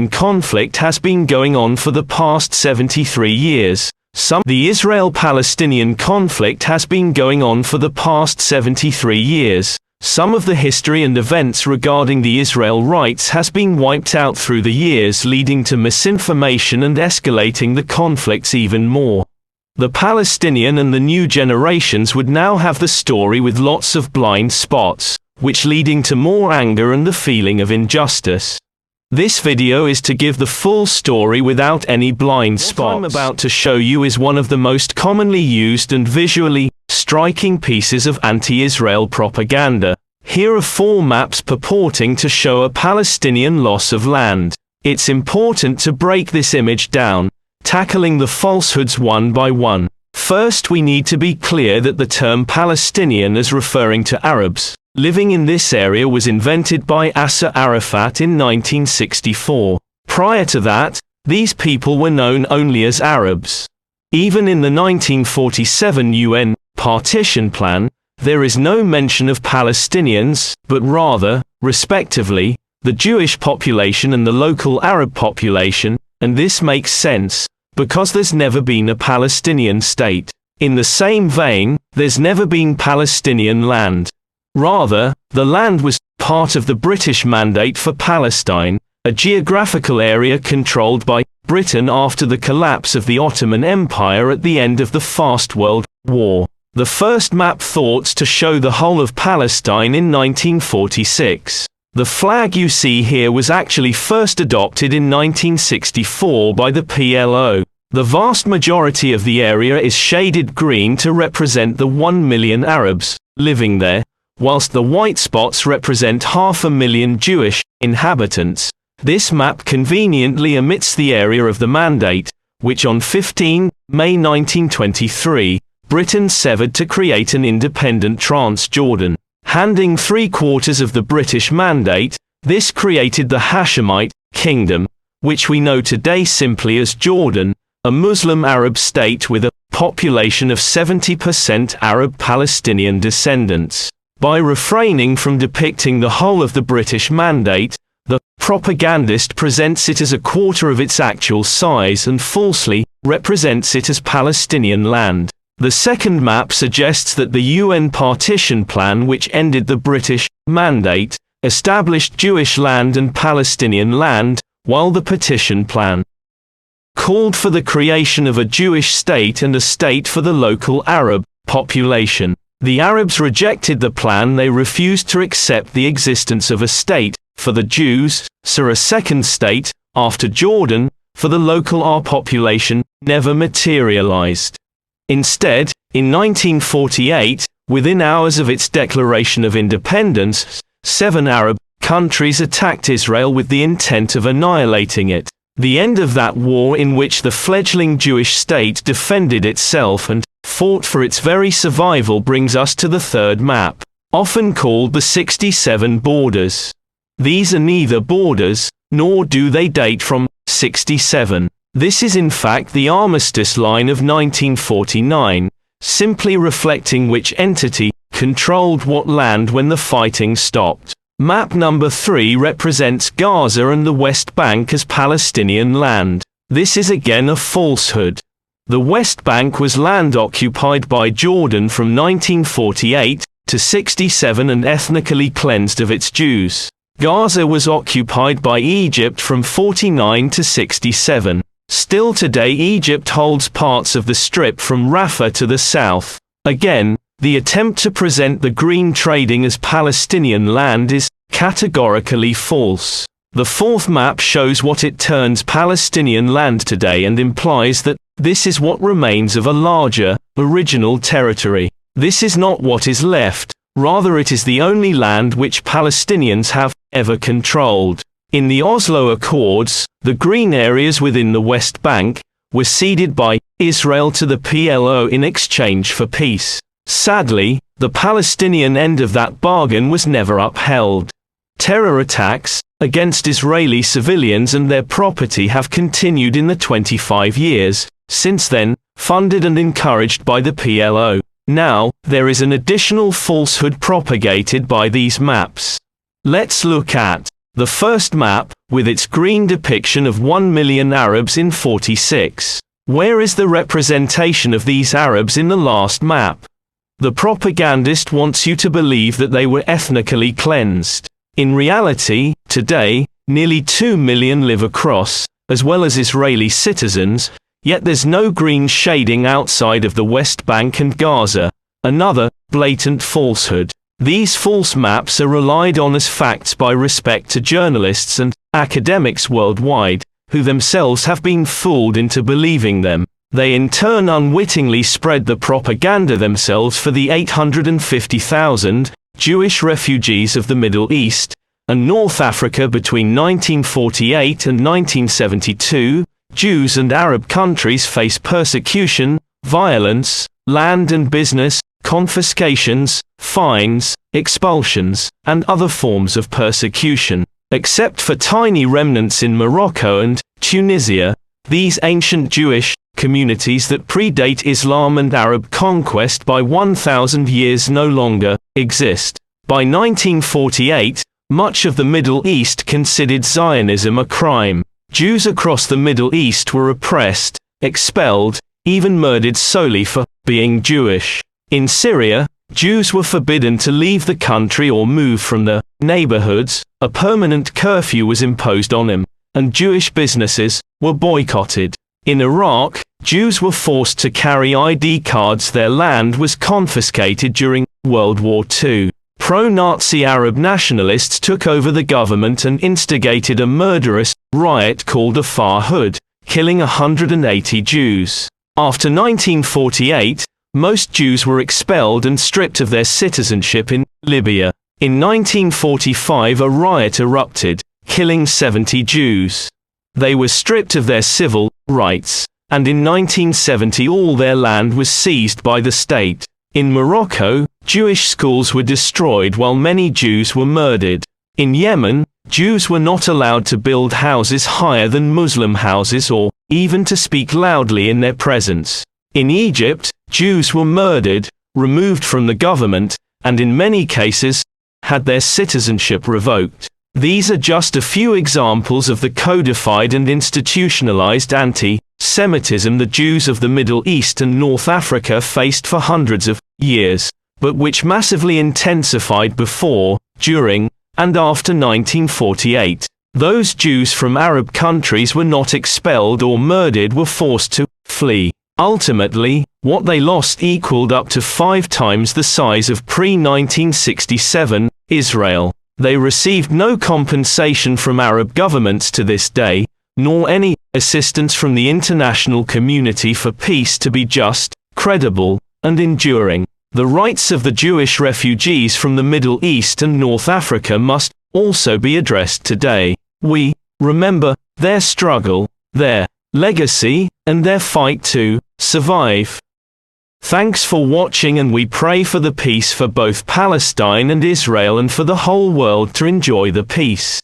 conflict has been going on for the past 73 years. The Israel-Palestinian conflict has been going on for the past 73 years. Some of the history and events regarding the Israel rights has been wiped out through the years, leading to misinformation and escalating the conflicts even more. The Palestinian and the new generations would now have the story with lots of blind spots, which leading to more anger and the feeling of injustice. This video is to give the full story without any blind spots. What I'm about to show you is one of the most commonly used and visually striking pieces of anti-Israel propaganda. Here are 4 maps purporting to show a Palestinian loss of land. It's important to break this image down, tackling the falsehoods one by one. First, we need to be clear that the term Palestinian as referring to Arabs living in this area was invented by Yasser Arafat in 1964. Prior to that, these people were known only as Arabs. Even in the 1947 UN partition plan, there is no mention of Palestinians, but rather, respectively, the Jewish population and the local Arab population, and this makes sense, because there's never been a Palestinian state. In the same vein, there's never been Palestinian land. Rather, the land was part of the British Mandate for Palestine, a geographical area controlled by Britain after the collapse of the Ottoman Empire at the end of the First World War. The first map thought to show the whole of Palestine in 1946. The flag you see here was actually first adopted in 1964 by the PLO. The vast majority of the area is shaded green to represent the 1 million Arabs living there, whilst the white spots represent 500,000 Jewish inhabitants. This map conveniently omits the area of the Mandate, which on 15 May 1923, Britain severed to create an independent Transjordan. Handing 3/4 of the British Mandate, this created the Hashemite Kingdom, which we know today simply as Jordan, a Muslim Arab state with a population of 70% Arab Palestinian descendants. By refraining from depicting the whole of the British Mandate, the propagandist presents it as a quarter of its actual size and falsely represents it as Palestinian land. The second map suggests that the UN partition plan, which ended the British Mandate, established Jewish land and Palestinian land, while the partition plan called for the creation of a Jewish state and a state for the local Arab population. The Arabs rejected the plan. They refused to accept the existence of a state for the Jews, so a second state, after Jordan, for the local Arab population, never materialized. Instead, in 1948, within hours of its declaration of independence, 7 Arab countries attacked Israel with the intent of annihilating it. The end of that war, in which the fledgling Jewish state defended itself and fought for its very survival, brings us to the third map, often called the 67 borders. These are neither borders, nor do they date from 67. This is in fact the armistice line of 1949, simply reflecting which entity controlled what land when the fighting stopped. Map number 3 represents Gaza and the West Bank as Palestinian land. This is again a falsehood. The West Bank was land occupied by Jordan from 1948 to 67 and ethnically cleansed of its Jews. Gaza was occupied by Egypt from 49 to 67. Still today, Egypt holds parts of the Strip from Rafah to the south. Again, the attempt to present the green trading as Palestinian land is categorically false. The fourth map shows what it turns Palestinian land today and implies that this is what remains of a larger, original territory. This is not what is left, rather it is the only land which Palestinians have ever controlled. In the Oslo Accords, the green areas within the West Bank were ceded by Israel to the PLO in exchange for peace. Sadly, the Palestinian end of that bargain was never upheld. Terror attacks against Israeli civilians and their property have continued in the 25 years since then, funded and encouraged by the PLO. Now, there is an additional falsehood propagated by these maps. Let's look at The first map, with its green depiction of 1 million Arabs in 46. Where is the representation of these Arabs in the last map? The propagandist wants you to believe that they were ethnically cleansed. In reality, today, nearly 2 million live across, as well as Israeli citizens, yet there's no green shading outside of the West Bank and Gaza. Another blatant falsehood. These false maps are relied on as facts by respect to journalists and academics worldwide, who themselves have been fooled into believing them. They in turn unwittingly spread the propaganda themselves for the 850,000 Jewish refugees of the Middle East and North Africa between 1948 and 1972. Jews and Arab countries face persecution, violence, land and business, confiscations, fines, expulsions, and other forms of persecution. Except for tiny remnants in Morocco and Tunisia, these ancient Jewish communities that predate Islam and Arab conquest by 1,000 years no longer exist. By 1948, much of the Middle East considered Zionism a crime. Jews across the Middle East were oppressed, expelled, even murdered solely for being Jewish. In Syria, Jews were forbidden to leave the country or move from the neighborhoods. A permanent curfew was imposed on them, and Jewish businesses were boycotted. In Iraq, Jews were forced to carry ID cards. Their land was confiscated during World War II. Pro-Nazi Arab nationalists took over the government and instigated a murderous riot called the Farhud, killing 180 Jews. After 1948, most Jews were expelled and stripped of their citizenship in Libya. In 1945, a riot erupted, killing 70 Jews. They were stripped of their civil rights, and in 1970 all their land was seized by the state. In Morocco, Jewish schools were destroyed while many Jews were murdered. In Yemen, Jews were not allowed to build houses higher than Muslim houses or even to speak loudly in their presence. In Egypt, Jews were murdered, removed from the government, and in many cases, had their citizenship revoked. These are just a few examples of the codified and institutionalized anti-Semitism the Jews of the Middle East and North Africa faced for hundreds of years, but which massively intensified before, during, and after 1948. Those Jews from Arab countries were not expelled or murdered, were forced to flee. Ultimately, what they lost equaled up to 5 times the size of pre-1967 Israel. They received no compensation from Arab governments to this day, nor any assistance from the international community for peace to be just, credible, and enduring. The rights of the Jewish refugees from the Middle East and North Africa must also be addressed today. We remember their struggle, their legacy, and their fight to survive. Thanks for watching, and we pray for the peace for both Palestine and Israel and for the whole world to enjoy the peace.